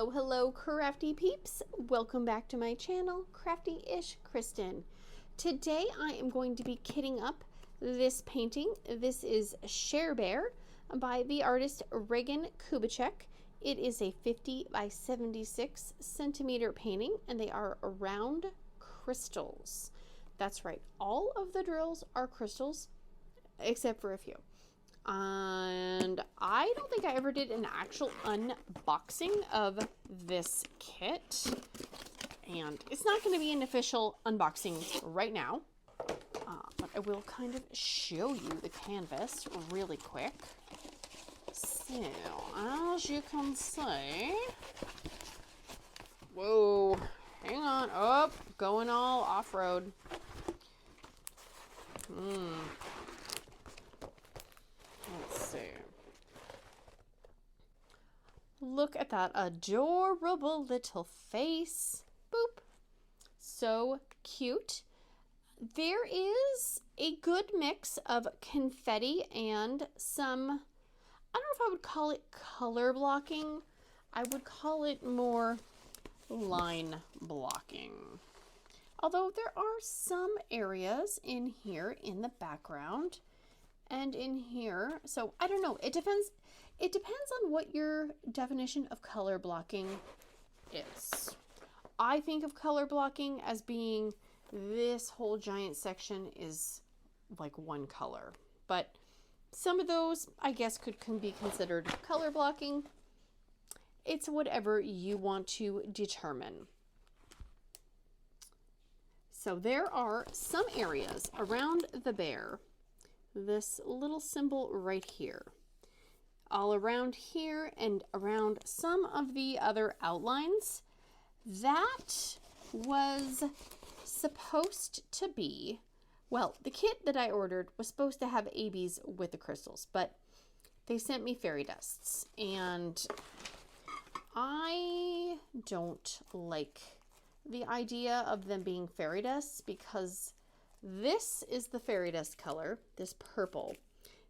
Hello, crafty peeps. Welcome back to my channel, Crafty-ish-kristyn. Today I am going to be kitting up this painting. This is Share Bear by the artist Regan Kubicek. It is a 50 by 76 centimeter painting, and they are round crystals. That's right, all of the drills are crystals, except for a few. And I don't think I ever did an actual unboxing of this kit, and it's not going to be an official unboxing right now, but I will kind of show you the canvas really quick. So as you can see, whoa, hang on, oh, going all off-road. Let's see. Look at that adorable little face. Boop. So cute. There is a good mix of confetti and some, I don't know if I would call it color blocking. I would call it more line blocking. Although there are some areas in here in the background and in here, so I don't know, it depends on what your definition of color blocking is. I think of color blocking as being this whole giant section is like one color, but some of those I guess can be considered color blocking. It's whatever you want to determine. So there are some areas around the bear, this little symbol right here, all around here and around some of the other outlines. That was supposed to be, well, the kit that I ordered was supposed to have ABs with the crystals, but they sent me fairy dusts, and I don't like the idea of them being fairy dusts, because this is the fairy dust color, this purple,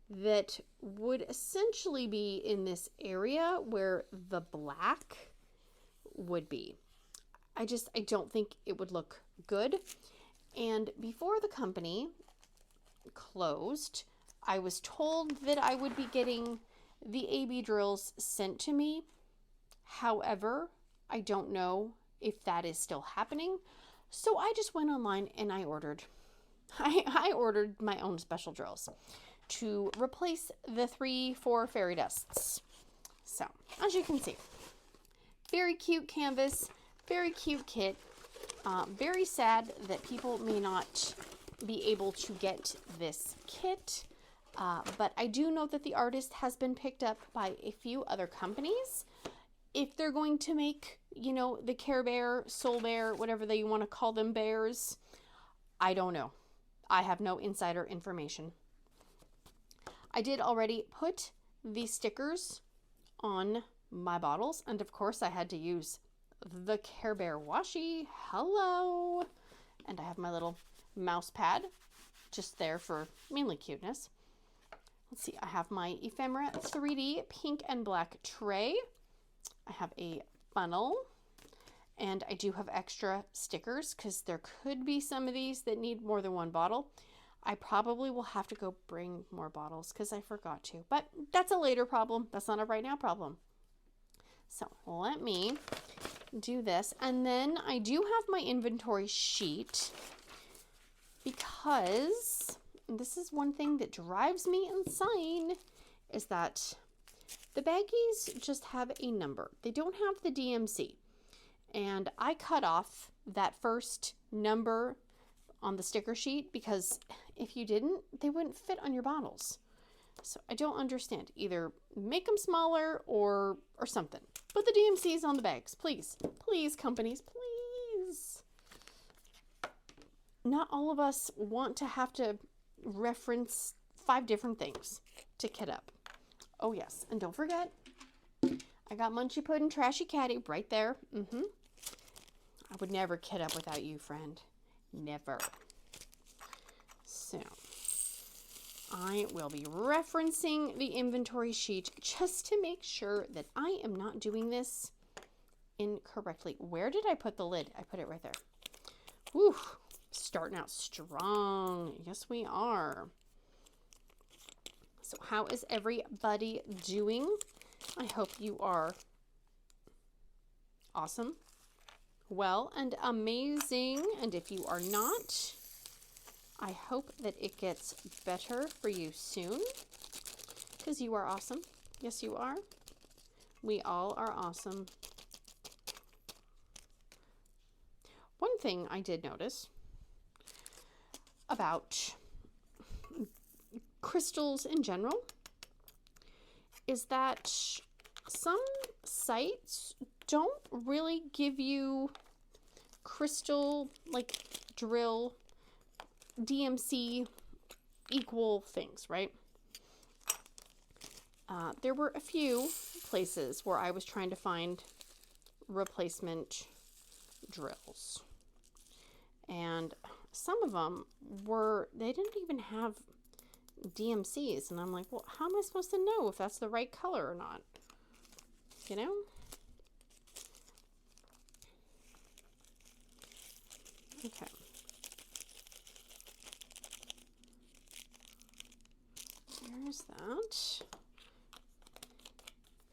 that would essentially be in this area where the black would be. I don't think it would look good. And before the company closed, I was told that I would be getting the AB drills sent to me. However, I don't know if that is still happening. So I just went online and I ordered my own special drills to replace the 3-4 fairy dusts. So as you can see, very cute canvas, very cute kit. Very sad that people may not be able to get this kit, but I do know that the artist has been picked up by a few other companies. If they're going to make, you know, the Care Bear, Soul Bear, whatever they want to call them, bears, I don't know. I have no insider information. I did already put the stickers on my bottles, and of course I had to use the Care Bear washi. Hello! And I have my little mouse pad just there for mainly cuteness. Let's see, I have my Ephemera 3D pink and black tray. I have a funnel, and I do have extra stickers because there could be some of these that need more than one bottle. I probably will have to go bring more bottles because I forgot to, but that's a later problem. That's not a right now problem. So let me do this, and then I do have my inventory sheet, because this is one thing that drives me insane, is that the baggies just have a number. They don't have the DMC. And I cut off that first number on the sticker sheet because if you didn't, they wouldn't fit on your bottles. So I don't understand. Either make them smaller or something. Put the DMCs on the bags, please. Please, companies, please. Not all of us want to have to reference 5 different things to kit up. Oh yes, and don't forget, I got Munchy Puddin' Trashy Catty right there. I would never kit up without you, friend. Never. So, I will be referencing the inventory sheet just to make sure that I am not doing this incorrectly. Where did I put the lid? I put it right there. Whew, starting out strong. Yes, we are. So how is everybody doing? I hope you are awesome, well, and amazing. And if you are not, I hope that it gets better for you soon, because you are awesome. Yes, you are. We all are awesome. One thing I did notice about crystals in general is that some sites don't really give you crystal, like drill, DMC equal things, right? There were a few places where I was trying to find replacement drills, and some of them they didn't even have DMCs, and I'm like, well, how am I supposed to know if that's the right color or not? You know? Okay. There's that.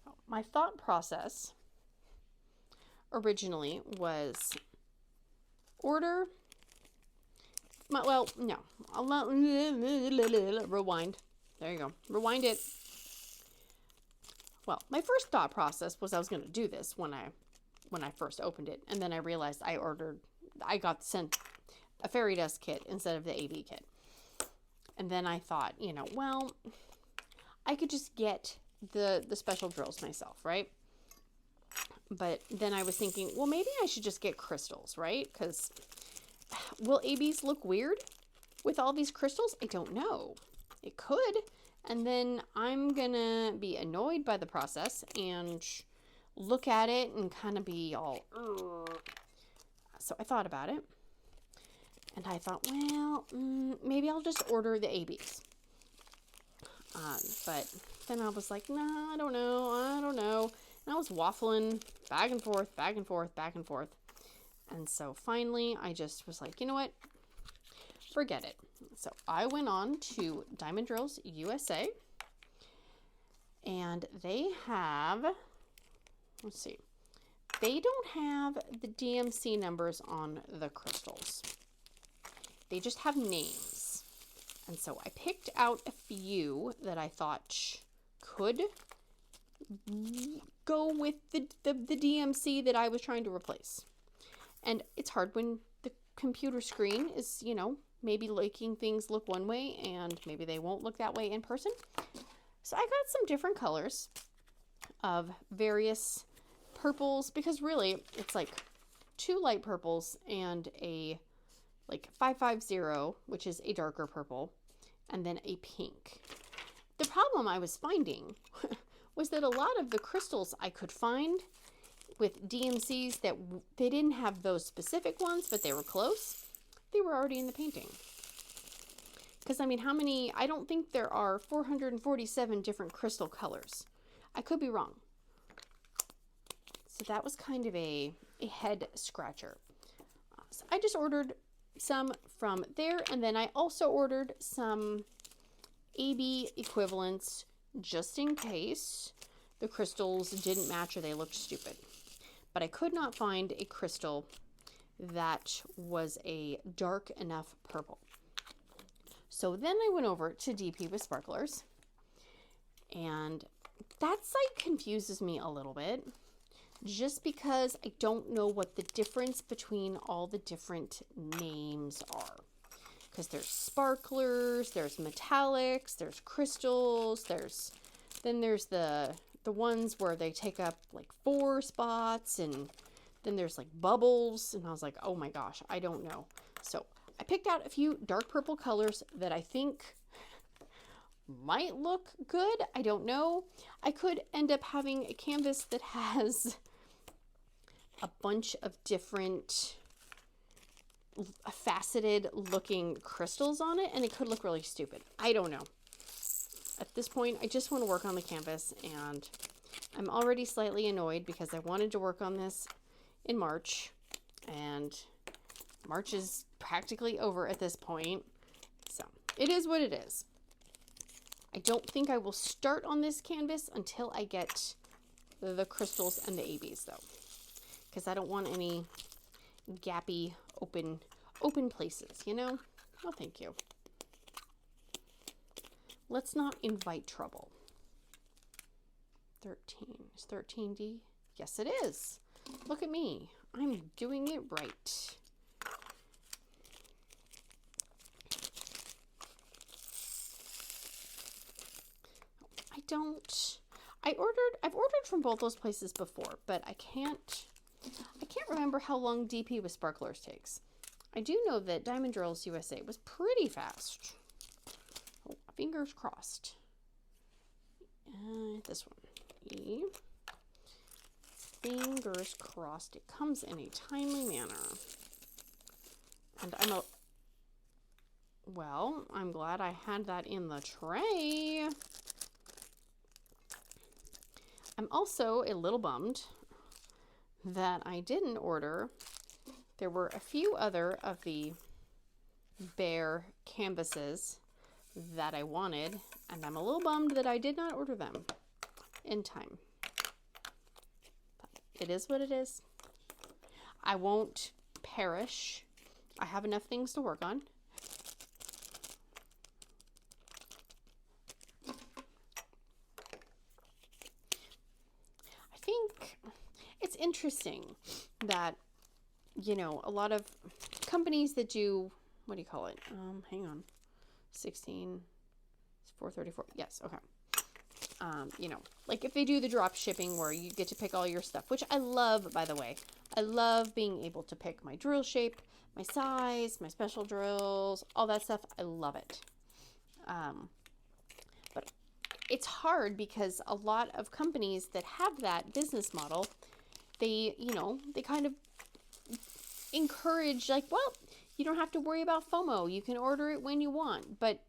Oh, my thought process originally was order. Well, no. Rewind. There you go. Rewind it. Well, my first thought process was I was going to do this when I first opened it, and then I realized I got sent a fairy dust kit instead of the AB kit. And then I thought, you know, well, I could just get the special drills myself, right? But then I was thinking, well, maybe I should just get crystals, right? Because will ABs look weird with all these crystals? I don't know. It could. And then I'm gonna be annoyed by the process and look at it and kind of be all, ugh. So I thought about it. And I thought, well, maybe I'll just order the ABs. But then I was like, nah, I don't know. And I was waffling back and forth. And so finally, I just was like, you know what? Forget it. So I went on to Diamond Drills USA. And they have, let's see. They don't have the DMC numbers on the crystals. They just have names. And so I picked out a few that I thought could go with the DMC that I was trying to replace. And it's hard when the computer screen is, you know, maybe making things look one way and maybe they won't look that way in person. So I got some different colors of various purples, because really it's like 2 light purples and a like 550, which is a darker purple, and then a pink. The problem I was finding was that a lot of the crystals I could find with DMCs that they didn't have those specific ones, but they were close. They were already in the painting. Because, I mean, how many? I don't think there are 447 different crystal colors. I could be wrong. So that was kind of a head scratcher. So I just ordered some from there, and then I also ordered some AB equivalents just in case the crystals didn't match or they looked stupid. But I could not find a crystal that was a dark enough purple. So then I went over to DP with Sparklers, and that site confuses me a little bit just because I don't know what the difference between all the different names are. Because there's sparklers, there's metallics, there's crystals, then there's the ones where they take up like 4 spots, and then there's like bubbles, and I was like, oh my gosh, I don't know. So I picked out a few dark purple colors that I think might look good. I don't know. I could end up having a canvas that has a bunch of different faceted looking crystals on it, and it could look really stupid. I don't know. At this point, I just want to work on the canvas, and I'm already slightly annoyed because I wanted to work on this in March, and March is practically over at this point. So it is what it is. I don't think I will start on this canvas until I get the crystals and the ABs though, because I don't want any gappy open places, you know? No, thank you. Let's not invite trouble. 13. Is 13D? Yes, it is. Look at me. I'm doing it right. I've ordered from both those places before, but I can't remember how long DP with sparklers takes. I do know that Diamond Drills USA was pretty fast. Oh, fingers crossed. This one. E. Fingers crossed it comes in a timely manner. And I'm glad I had that in the tray. I'm also a little bummed that I didn't order. There were a few other of the Bear canvases that I wanted, and I'm a little bummed that I did not order them in time. But it is what it is. I won't perish. I have enough things to work on. I think it's interesting that, you know, a lot of companies that do, what do you call it? Hang on. 16, 434. Yes. Okay. You know, like if they do the drop shipping where you get to pick all your stuff, which I love, by the way. I love being able to pick my drill shape, my size, my special drills, all that stuff. I love it. But it's hard because a lot of companies that have that business model, they, you know, they kind of encourage, like, well, you don't have to worry about FOMO. You can order it when you want. But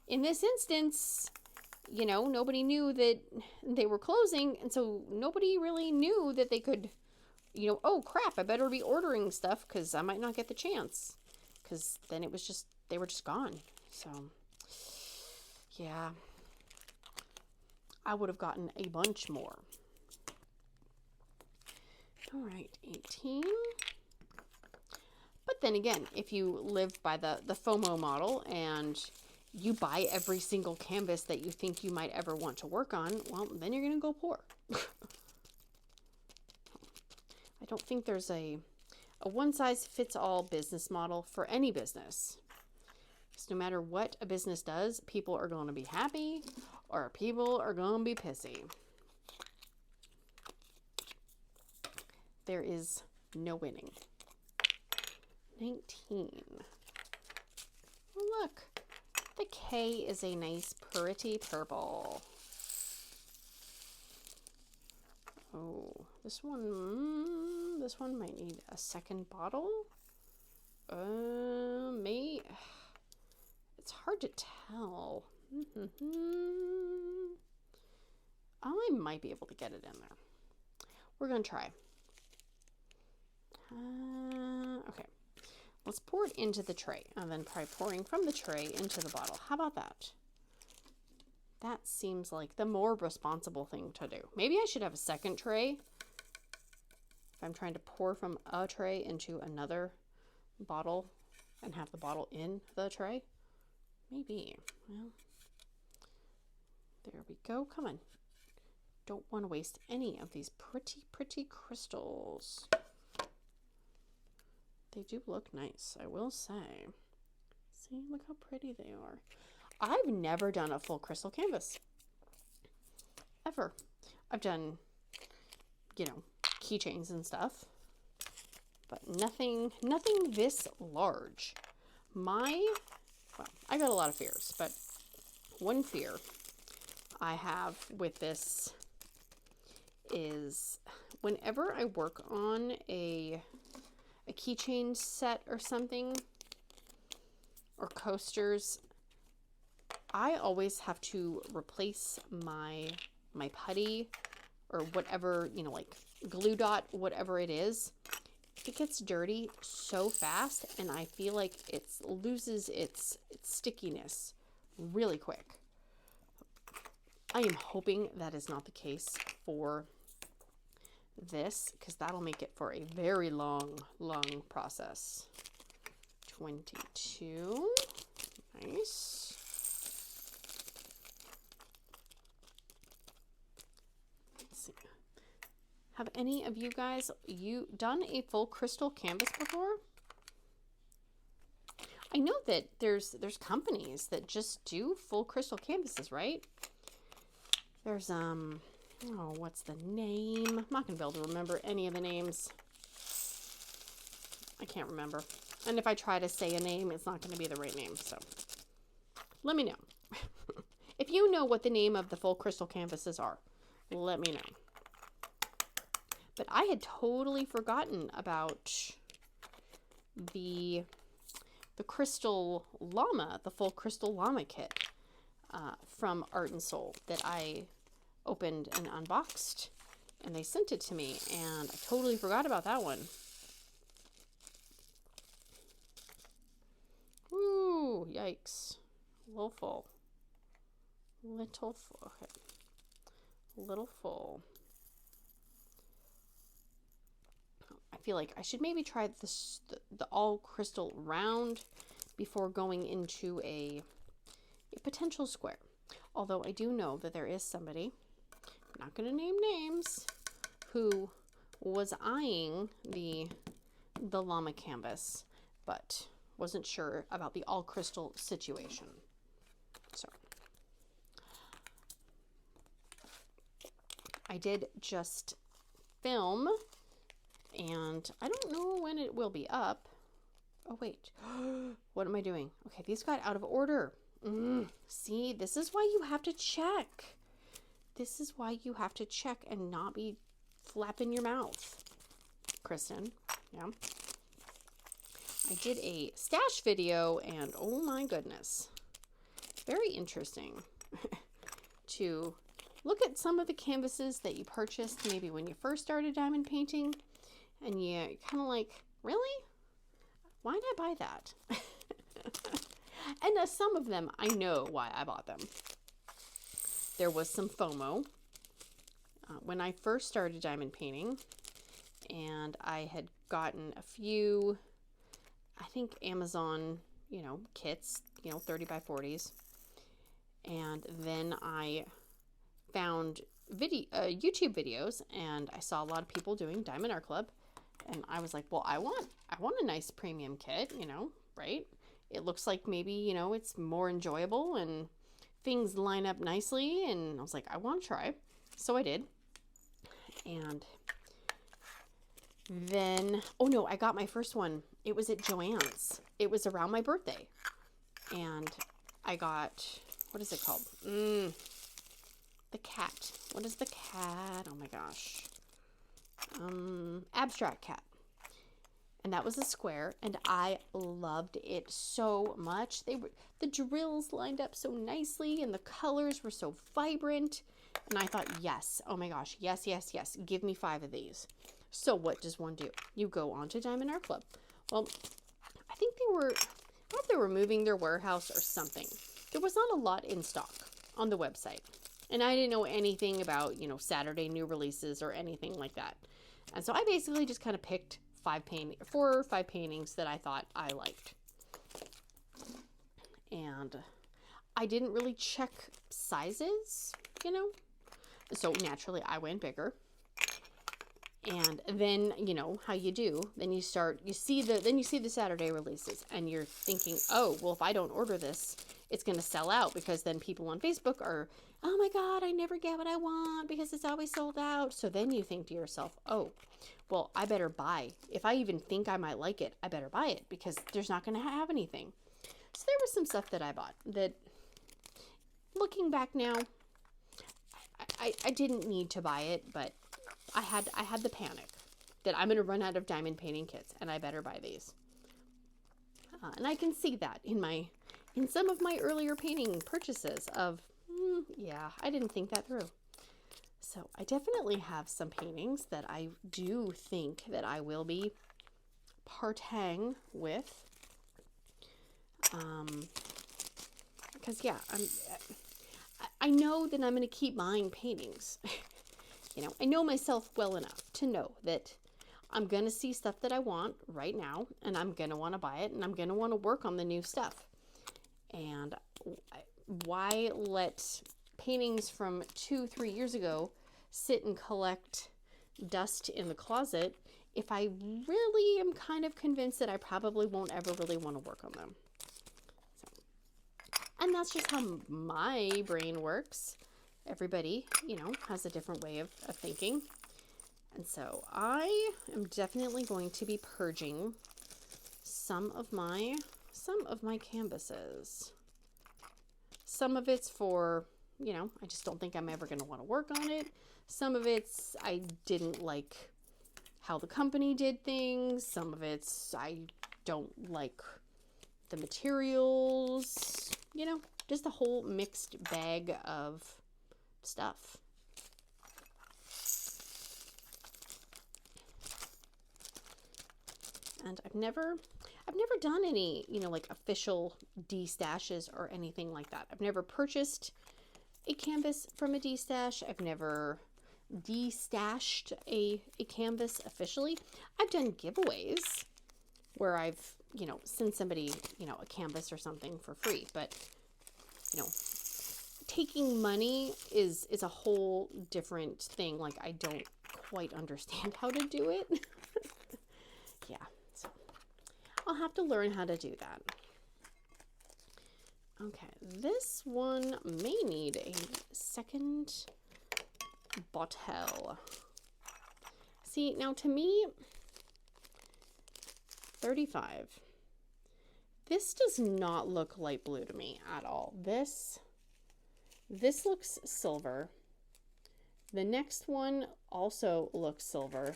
in this instance, you know, nobody knew that they were closing. And so nobody really knew that they could, you know, oh crap, I better be ordering stuff because I might not get the chance. Because then it was just, they were just gone. So, yeah. I would have gotten a bunch more. All right, 18. But then again, if you live by the FOMO model and you buy every single canvas that you think you might ever want to work on, well, then you're going to go poor. I don't think there's a one-size-fits-all business model for any business. Because no matter what a business does, people are going to be happy or people are going to be pissy. There is no winning. 19. Oh, look. The K is a nice pretty purple. Oh, this one might need a second bottle. It's hard to tell. I might be able to get it in there. We're gonna try. Okay. Let's pour it into the tray and then try pouring from the tray into the bottle. How about that? That seems like the more responsible thing to do. Maybe I should have a second tray. If I'm trying to pour from a tray into another bottle and have the bottle in the tray. Maybe. Well, there we go. Come on. Don't want to waste any of these pretty, pretty crystals. They do look nice, I will say. See, look how pretty they are. I've never done a full crystal canvas. Ever. I've done, you know, keychains and stuff. But nothing this large. Well, I got a lot of fears, but one fear I have with this is whenever I work on a keychain set or something, or coasters, I always have to replace my putty or whatever, you know, like glue dot, whatever it is, it gets dirty so fast, and I feel like it loses its stickiness really quick. I am hoping that is not the case for this, because that'll make it for a very long process. 22. Nice. Let's see. Have any of you guys done a full crystal canvas before? I know that there's companies that just do full crystal canvases, right? There's oh, what's the name? I'm not gonna be able to remember any of the names. I can't remember. And if I try to say a name, it's not gonna be the right name, so let me know. If you know what the name of the full crystal canvases are, let me know. But I had totally forgotten about the crystal llama, the full crystal llama kit from Art and Soul that I opened and unboxed, and they sent it to me, and I totally forgot about that one. Ooh, yikes. A little full. Little full. Okay. Little full. I feel like I should maybe try the all crystal round before going into a potential square. Although I do know that there is somebody, I'm not going to name names, who was eyeing the llama canvas, but wasn't sure about the all crystal situation. So I did just film, and I don't know when it will be up. Oh wait, what am I doing? Okay, these got out of order. See, this is why you have to check. This is why you have to check and not be flapping your mouth, Kristen. Yeah. I did a stash video, and oh my goodness, very interesting to look at some of the canvases that you purchased maybe when you first started diamond painting, and you kind of like, really? Why did I buy that? And some of them, I know why I bought them. There was some FOMO when I first started diamond painting, and I had gotten a few, I think Amazon, you know, kits, you know, 30 by 40s. And then I found YouTube videos, and I saw a lot of people doing Diamond Art Club, and I was like, well, I want a nice premium kit, you know, right? It looks like maybe, you know, it's more enjoyable and things line up nicely, and I was like, I want to try. So I did. And then, oh no, I got my first one. It was at Joann's. It was around my birthday. And I got, what is it called? The cat. What is the cat? Oh my gosh. Abstract cat. And that was a square, and I loved it so much. The drills lined up so nicely, and the colors were so vibrant. And I thought, yes, oh my gosh, yes, yes, yes. Give me 5 of these. So what does one do? You go on to Diamond Art Club. Well, I think I don't know if they were moving their warehouse or something. There was not a lot in stock on the website. And I didn't know anything about, you know, Saturday new releases or anything like that. And so I basically just kind of picked 4 or 5 paintings that I thought I liked. And I didn't really check sizes, you know. So naturally I went bigger. And then, you know, how you do, then you see the Saturday releases, and you're thinking, oh, well, if I don't order this, it's going to sell out, because then people on Facebook are, oh my God, I never get what I want because it's always sold out. So then you think to yourself, oh, well, I better buy. If I even think I might like it, I better buy it, because there's not going to have anything. So there was some stuff that I bought that, looking back now, I didn't need to buy it, but I had the panic that I'm going to run out of diamond painting kits, and I better buy these. And I can see that in some of my earlier painting purchases of, yeah, I didn't think that through. So I definitely have some paintings that I do think that I will be parting with. Because yeah, I know that I'm going to keep buying paintings. You know, I know myself well enough to know that I'm going to see stuff that I want right now, and I'm going to want to buy it, and I'm going to want to work on the new stuff. And why let paintings from 2-3 years ago sit and collect dust in the closet if I really am kind of convinced that I probably won't ever really want to work on them? And that's just how my brain works. Everybody, you know, has a different way of thinking. And so I am definitely going to be purging some of my canvases. Some of it's for, you know, I just don't think I'm ever going to want to work on it. Some of it's I didn't like how the company did things. Some of it's I don't like the materials. You know, just a whole mixed bag of stuff. And I've never done any, you know, like official de-stashes or anything like that. I've never purchased a canvas from a de-stash. I've never de-stashed a canvas officially. I've done giveaways where I've, you know, sent somebody, you know, a canvas or something for free. But, you know, taking money is a whole different thing. Like, I don't quite understand how to do it. Yeah, so I'll have to learn how to do that. Okay, this one may need a second bottle. See, now to me, 35. This does not look light blue to me at all. This looks silver. The next one also looks silver.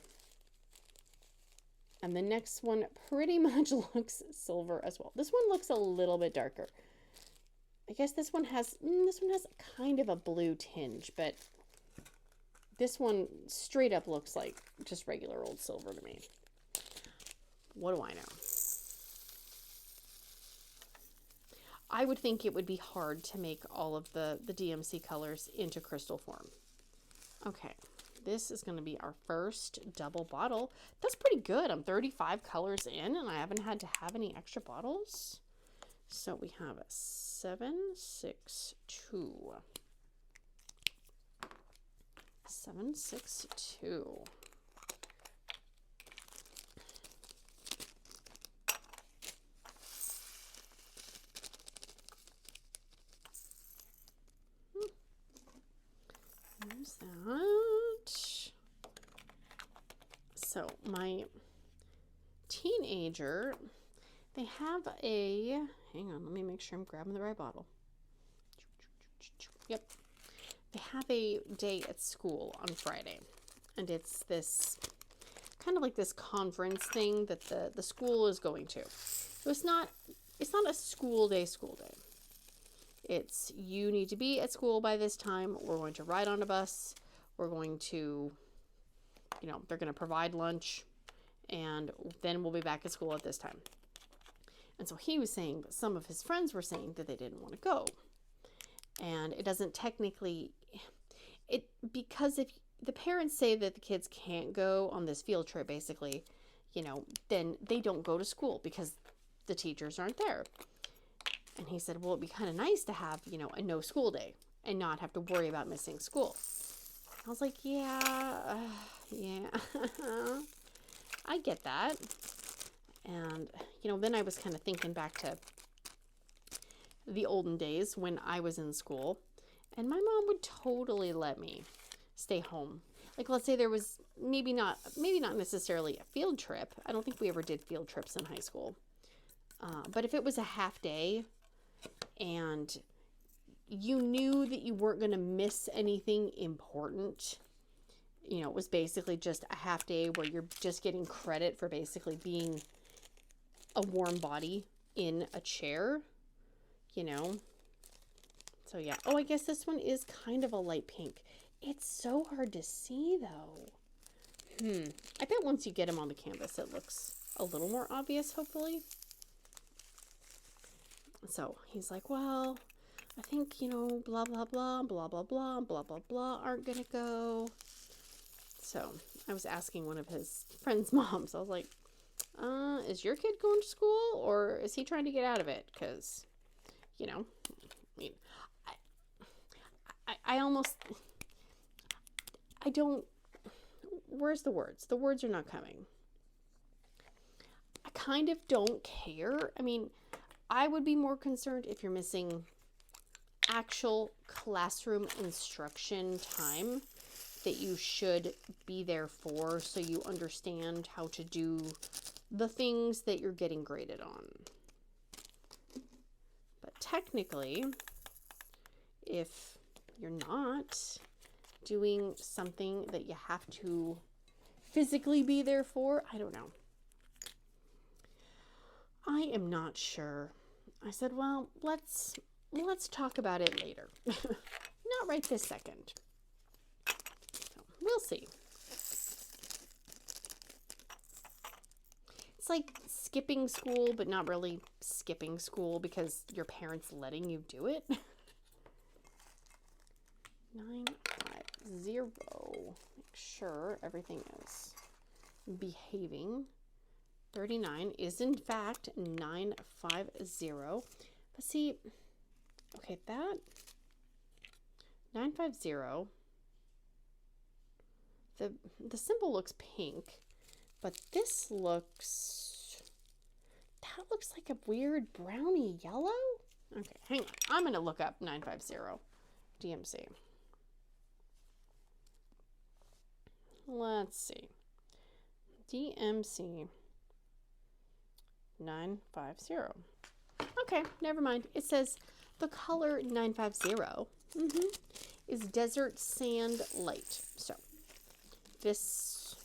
And the next one pretty much looks silver as well. This one looks a little bit darker. I guess this one has kind of a blue tinge, but this one straight up looks like just regular old silver to me. What do I know? I would think it would be hard to make all of the DMC colors into crystal form. Okay, this is going to be our first double bottle. That's pretty good. I'm 35 colors in, and I haven't had to have any extra bottles. So we have a 762. 762. There's that. So my teenager, they have a, hang on, let me make sure I'm grabbing the right bottle. Yep. They have a day at school on Friday, and it's this kind of like this conference thing that the school is going to. So it's not a school day. It's you need to be at school by this time. We're going to ride on a bus. We're going to, you know, they're going to provide lunch, and then we'll be back at school at this time. And so he was saying, but some of his friends were saying that they didn't want to go. And it doesn't technically, because if the parents say that the kids can't go on this field trip, basically, you know, then they don't go to school because the teachers aren't there. And he said, well, it'd be kind of nice to have, you know, a no school day and not have to worry about missing school. I was like, yeah, I get that. And, you know, then I was kind of thinking back to the olden days when I was in school, and my mom would totally let me stay home. Like, let's say there was maybe not necessarily a field trip. I don't think we ever did field trips in high school. But if it was a half day and you knew that you weren't going to miss anything important, you know, it was basically just a half day where you're just getting credit for basically being a warm body in a chair, you know. So yeah. Oh, I guess this one is kind of a light pink. It's so hard to see though. I bet once you get him on the canvas, it looks a little more obvious, hopefully. So he's like, well, I think, you know, blah, blah, blah, blah, blah, blah, blah, blah, blah aren't going to go. So I was asking one of his friend's moms, I was like, is your kid going to school or is he trying to get out of it? Because, you know, I mean, I don't, where's the words? The words are not coming. I kind of don't care. I mean, I would be more concerned if you're missing actual classroom instruction time that you should be there for, so you understand how to do the things that you're getting graded on. But technically, if you're not doing something that you have to physically be there for, I don't know. I am not sure. I said, well, let's talk about it later. Not right this second. So, we'll see. It's like skipping school, but not really skipping school because your parents letting you do it. 950. Make sure everything is behaving. 39 is in fact 950. But see, okay, that 950, the symbol looks pink, but this looks, that looks like a weird brownie yellow. Okay, hang on. I'm going to look up 950 DMC. Let's see. DMC 950. Okay, never mind. It says the color 950 is desert sand light. So this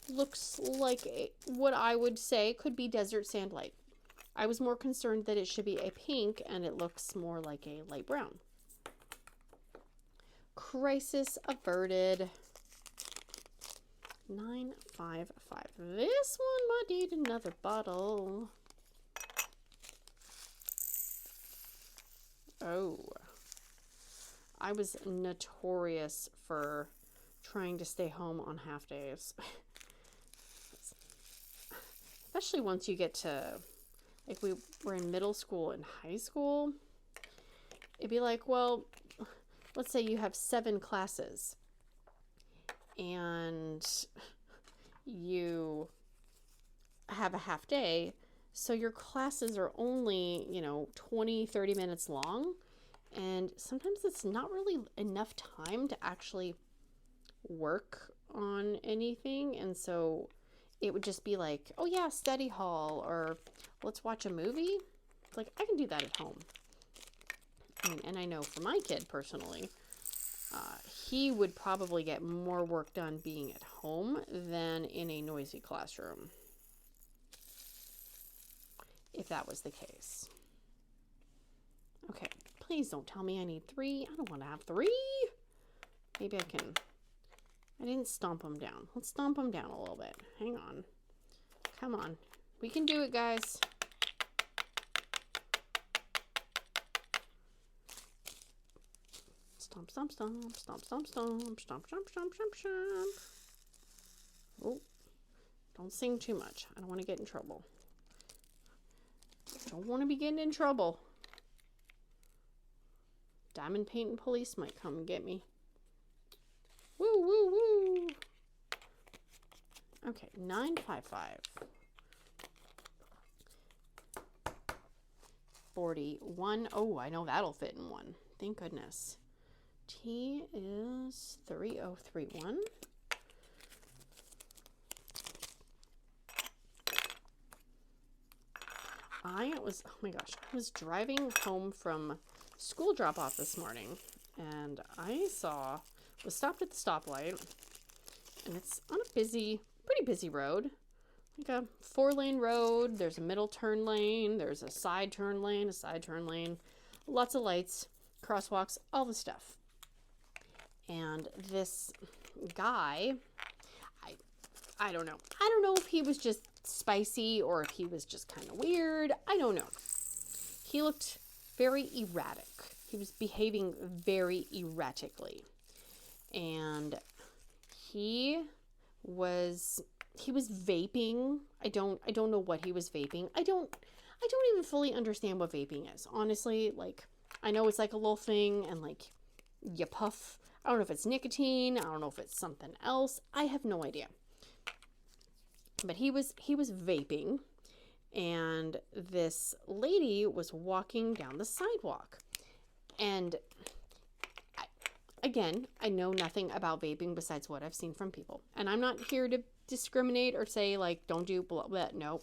looks like what I would say could be desert sand light. I was more concerned that it should be a pink, and it looks more like a light brown. Crisis averted. 955. This one might need another bottle. Oh, I was notorious for trying to stay home on half days. Especially once you get to, like, we were in middle school and high school. It'd be like, well, let's say you have 7 classes and you have a half day, so your classes are only, 20, 30 minutes long, and sometimes it's not really enough time to actually work on anything. And so it would just be like, oh yeah, study hall, or let's watch a movie. Like, I can do that at home. And I know for my kid personally, he would probably get more work done being at home than in a noisy classroom, if that was the case. Okay, please don't tell me I need 3. I don't want to have 3. Maybe I can. I didn't stomp them down. Let's stomp them down a little bit. Hang on. Come on. We can do it, guys. Stomp, stomp, stomp, stomp, stomp, stomp, stomp, stomp, stomp, stomp, stomp. Oh, don't sing too much. I don't want to get in trouble. Don't want to be getting in trouble. Diamond painting police might come and get me. Woo, woo, woo. Okay, 955. 41. Oh, I know that'll fit in one. Thank goodness. T is 3031. Oh my gosh, I was driving home from school drop-off this morning, and I was stopped at the stoplight, and it's on a pretty busy road, like a 4-lane road. There's a middle turn lane, there's a side turn lane, lots of lights, crosswalks, all the stuff. And this guy, I don't know. I don't know if he was just spicy or if he was just kind of weird. I don't know. He looked very erratic. He was behaving very erratically. And he was vaping. I don't know what he was vaping. I don't even fully understand what vaping is. Honestly, like, I know it's like a little thing and like you puff. I don't know if it's nicotine. I don't know if it's something else. I have no idea. But he was vaping, and this lady was walking down the sidewalk. And again, I know nothing about vaping besides what I've seen from people. And I'm not here to discriminate or say, like, don't do blah, blah. No.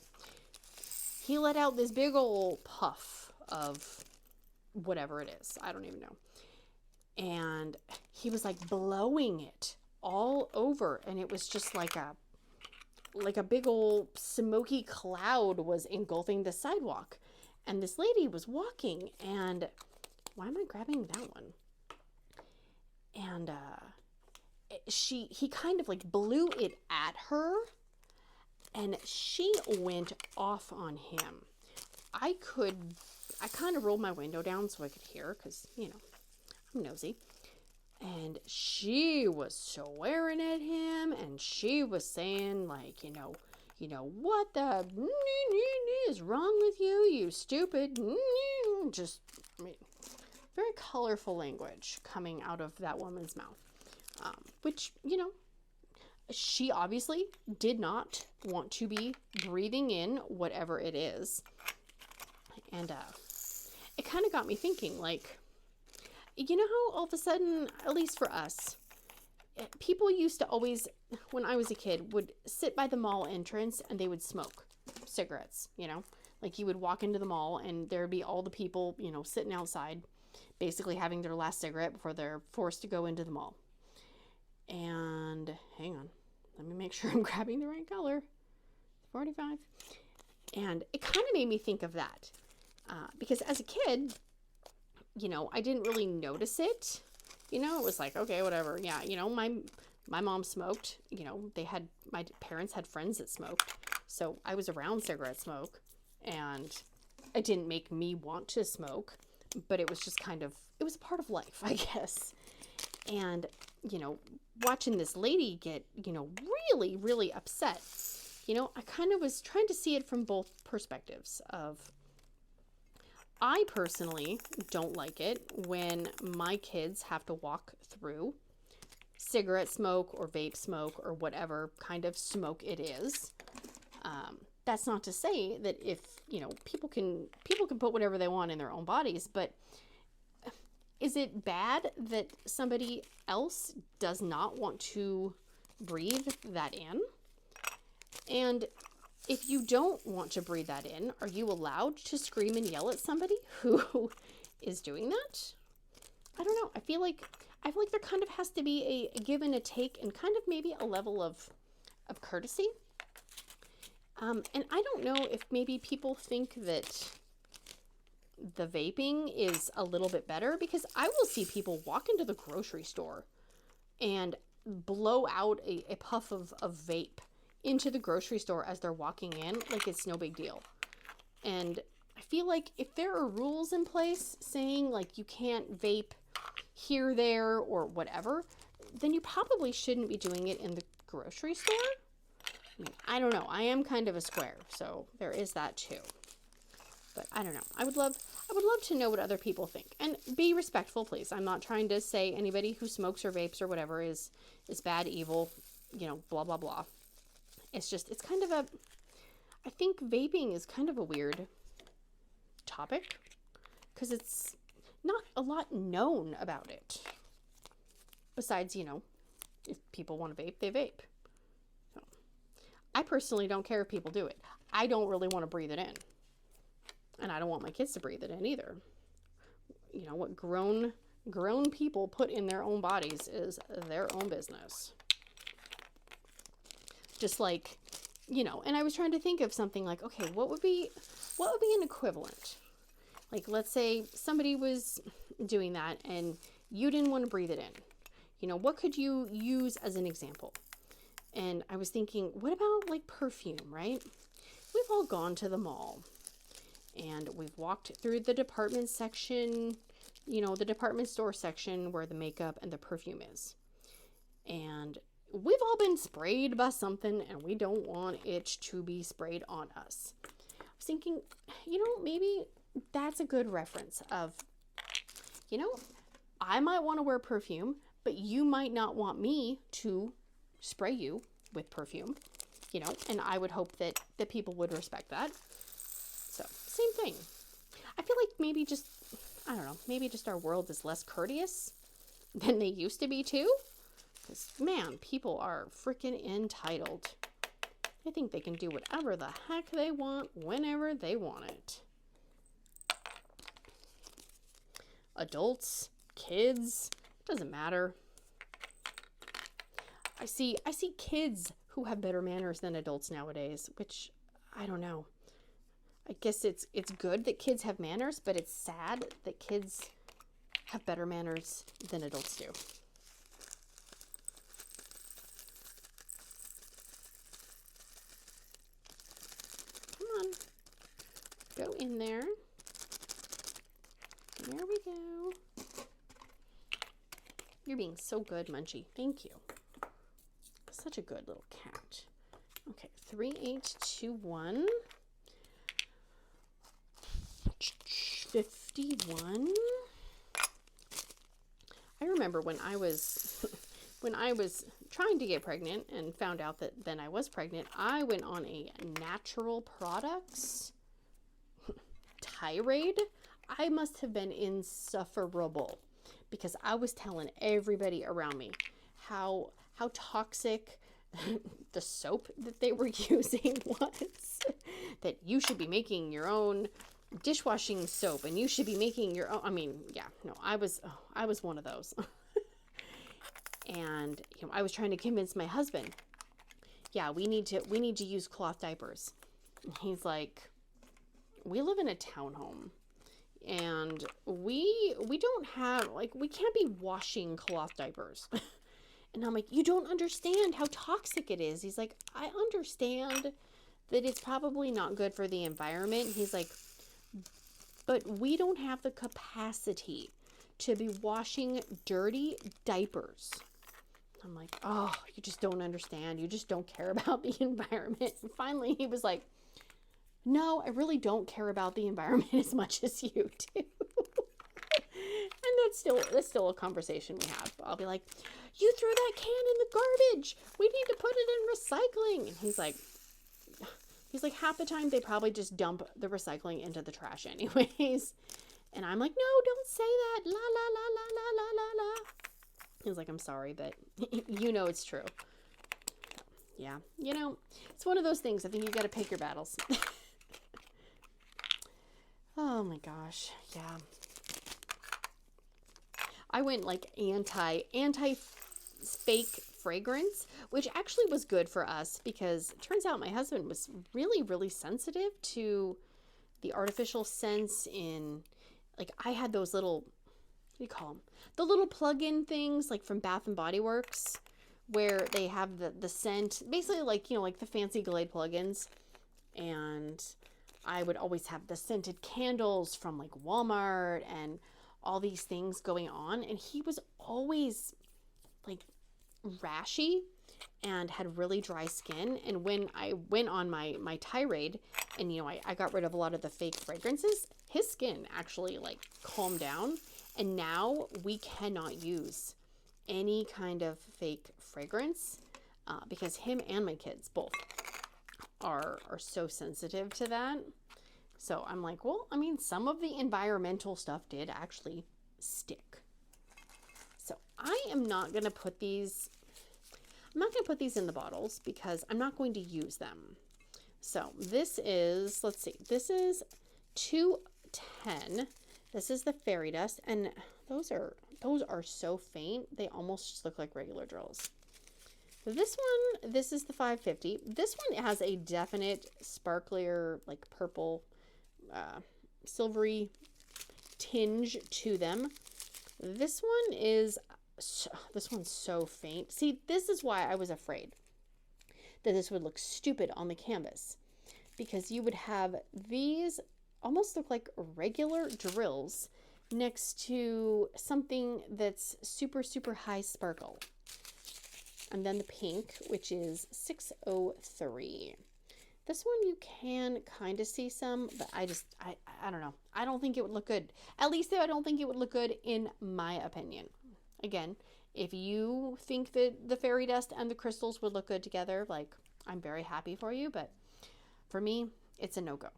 He let out this big old puff of whatever it is. I don't even know. And he was like blowing it all over. And it was just like a big old smoky cloud was engulfing the sidewalk. And this lady was walking, and why am I grabbing that one? And he kind of like blew it at her, and she went off on him. I kind of rolled my window down so I could hear, because, you know, I'm nosy. And she was swearing at him, and she was saying, like, you know, what the is wrong with you, you stupid. Just, I mean, very colorful language coming out of that woman's mouth. Which, you know, she obviously did not want to be breathing in whatever it is. And it kind of got me thinking, like, you know how all of a sudden, at least for us, people used to always, when I was a kid, would sit by the mall entrance and they would smoke cigarettes, you know? Like, you would walk into the mall and there'd be all the people, you know, sitting outside, basically having their last cigarette before they're forced to go into the mall. And, hang on, let me make sure I'm grabbing the right color. 45. And it kind of made me think of that. Because as a kid, you know, I didn't really notice it. You know, it was like, okay, whatever. Yeah, you know, my mom smoked. You know, my parents had friends that smoked. So I was around cigarette smoke. And it didn't make me want to smoke. But it was just kind of, it was a part of life, I guess. And, you know, watching this lady get, you know, really, really upset. You know, I kind of was trying to see it from both perspectives of, I personally don't like it when my kids have to walk through cigarette smoke or vape smoke or whatever kind of smoke it is. That's not to say that if, you know, people can put whatever they want in their own bodies, but is it bad that somebody else does not want to breathe that in? And if you don't want to breathe that in, are you allowed to scream and yell at somebody who is doing that? I don't know. I feel like there kind of has to be a give and a take, and kind of maybe a level of courtesy. And I don't know if maybe people think that the vaping is a little bit better, because I will see people walk into the grocery store and blow out a puff of vape into the grocery store as they're walking in, like it's no big deal. And I feel like if there are rules in place saying, like, you can't vape here, there, or whatever, then you probably shouldn't be doing it in the grocery store. I mean, I don't know. I am kind of a square, so there is that too. But I don't know. I would love to know what other people think. And be respectful, please. I'm not trying to say anybody who smokes or vapes or whatever is bad, evil, you know, blah, blah, blah. It's just, it's kind of I think vaping is kind of a weird topic, because it's not a lot known about it. Besides, you know, if people want to vape, they vape. So, I personally don't care if people do it. I don't really want to breathe it in. And I don't want my kids to breathe it in either. You know, what grown people put in their own bodies is their own business. Just like, you know, and I was trying to think of something like, okay, what would be an equivalent? Like, let's say somebody was doing that and you didn't want to breathe it in. You know, what could you use as an example? And I was thinking, what about like perfume, right? We've all gone to the mall and we've walked through the department section, you know, the department store section where the makeup and the perfume is. And we've all been sprayed by something and we don't want it to be sprayed on us. I was thinking, you know, maybe that's a good reference of, you know, I might want to wear perfume, but you might not want me to spray you with perfume, you know, and I would hope that people would respect that. So, same thing. I feel like maybe just, I don't know, maybe just our world is less courteous than they used to be too. Because, man, people are freaking entitled. They think they can do whatever the heck they want, whenever they want it. Adults, kids, doesn't matter. I see kids who have better manners than adults nowadays, which I don't know. I guess it's good that kids have manners, but it's sad that kids have better manners than adults do. Come on. Go in there. There we go. You're being so good, Munchie. Thank you. Such a good little cat. Okay, 3, 8, 2, 1. 51. I remember when I was trying to get pregnant and found out that then I was pregnant, I went on a natural products tirade. I must have been insufferable because I was telling everybody around me how toxic the soap that they were using was, that you should be making your own dishwashing soap and you should be making your own. I mean, yeah, no, I was one of those. And you know, I was trying to convince my husband, yeah, we need to use cloth diapers. And he's like, we live in a townhome and we don't have, like, we can't be washing cloth diapers. And I'm like, you don't understand how toxic it is. He's like, I understand that it's probably not good for the environment. He's like, but we don't have the capacity to be washing dirty diapers. I'm like, oh, you just don't understand. You just don't care about the environment. And finally, he was like, no, I really don't care about the environment as much as you do. And that's still a conversation we have. I'll be like, you threw that can in the garbage. We need to put it in recycling. And he's like, half the time they probably just dump the recycling into the trash anyways. And I'm like, no, don't say that. La, la, la, la, la, la, la, la. He's like, I'm sorry, but you know it's true. Yeah, you know, it's one of those things. I think you got to pick your battles. Oh my gosh, yeah. I went like anti fake fragrance, which actually was good for us because it turns out my husband was really, really sensitive to the artificial scents in, like, I had those little, what do you call them? The little plug-in things like from Bath and Body Works where they have the scent, basically like, you know, like the fancy Glade plugins. And I would always have the scented candles from like Walmart and all these things going on, and he was always like rashy and had really dry skin. And when I went on my tirade and, you know, I got rid of a lot of the fake fragrances, his skin actually like calmed down, and now we cannot use any kind of fake fragrance because him and my kids both are so sensitive to that. So I'm like, well, I mean, some of the environmental stuff did actually stick. So I am not going to put these, I'm not going to put these in the bottles because I'm not going to use them. So this is, let's see, this is 210. This is the fairy dust, and those are so faint. They almost just look like regular drills. This one, this is the 550. This one has a definite sparklier, like purple, silvery tinge to them. This one is this one's so faint. See, this is why I was afraid that this would look stupid on the canvas, because you would have these almost look like regular drills next to something that's super, super high sparkle. And then the pink, which is 603. This one you can kind of see some, but I don't know. I don't think it would look good. At least I don't think it would look good in my opinion. Again, if you think that the fairy dust and the crystals would look good together, like, I'm very happy for you, but for me, it's a no-go.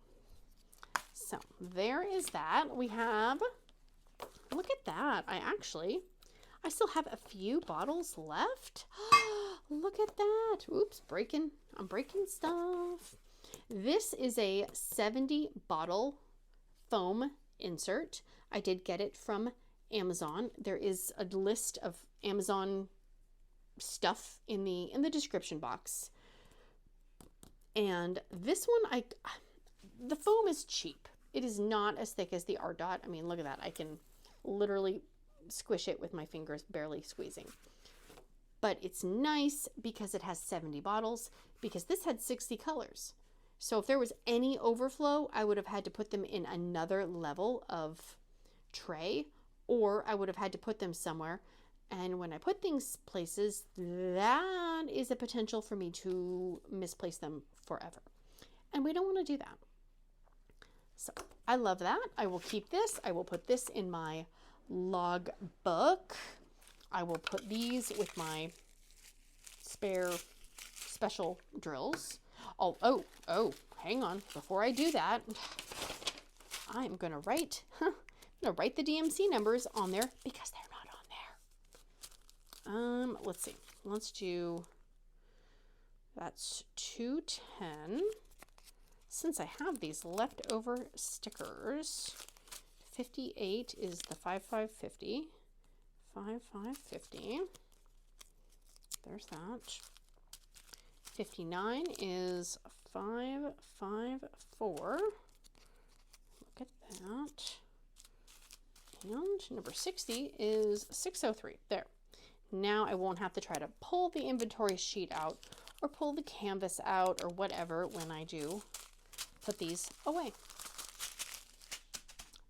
So there is that. We have, look at that. I still have a few bottles left. Look at that. Oops, I'm breaking stuff. This is a 70 bottle foam insert. I did get it from Amazon. There is a list of Amazon stuff in the description box. And this one, the foam is cheap. It is not as thick as the Art Dot. I mean, look at that. I can literally squish it with my fingers, barely squeezing. But it's nice because it has 70 bottles, because this had 60 colors. So if there was any overflow, I would have had to put them in another level of tray, or I would have had to put them somewhere. And when I put things places, that is a potential for me to misplace them forever. And we don't want to do that. So I love that. I will keep this. I will put this in my log book. I will put these with my spare special drills. Oh, hang on. Before I do that, I'm going to write the DMC numbers on there because they're not on there. Let's see. Let's do, that's 210. Since I have these leftover stickers, 58 is the 5550. 5550. There's that. 59 is 554. Look at that. And number 60 is 603. There. Now I won't have to try to pull the inventory sheet out or pull the canvas out or whatever when I do put these away.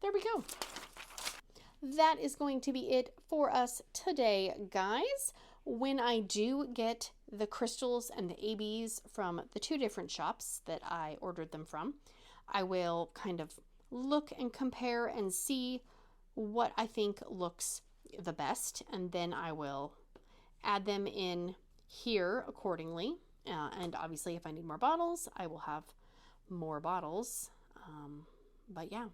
There we go. That is going to be it for us today, guys. When I do get the crystals and the ABs from the two different shops that I ordered them from, I will kind of look and compare and see what I think looks the best, and then I will add them in here accordingly. And obviously if I need more bottles, I will have more bottles. But yeah.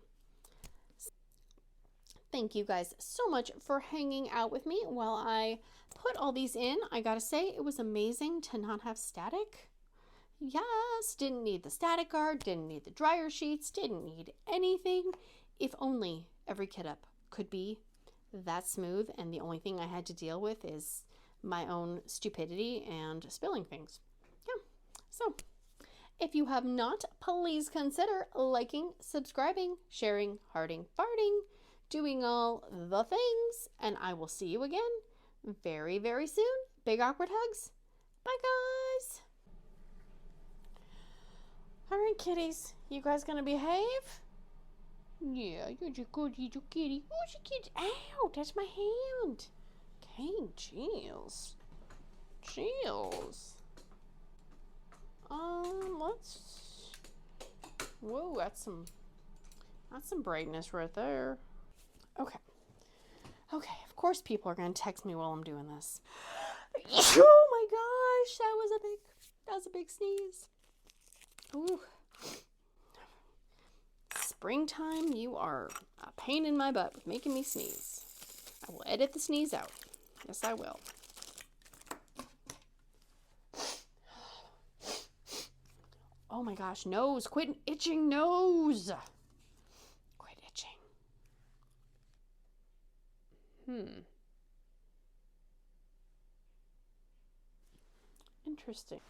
Thank you guys so much for hanging out with me while I put all these in. I gotta say, it was amazing to not have static. Yes, didn't need the static guard, didn't need the dryer sheets, didn't need anything. If only every kit up could be that smooth, and the only thing I had to deal with is my own stupidity and spilling things. Yeah, so if you have not, please consider liking, subscribing, sharing, hearting, farting, doing all the things, and I will see you again very, very soon. Big awkward hugs. Bye, guys. All right, kitties. You guys gonna behave? Yeah, you're a good little kitty. Oh, she gets out. That's my hand. Okay, chills. Chills. Let's. Whoa, that's some brightness right there. Okay. Okay, of course people are going to text me while I'm doing this. Oh my gosh, that was a big sneeze. Ooh. Springtime, you are a pain in my butt with making me sneeze. I will edit the sneeze out. Yes, I will. Oh my gosh, nose, quit itching nose. Quit itching. Interesting.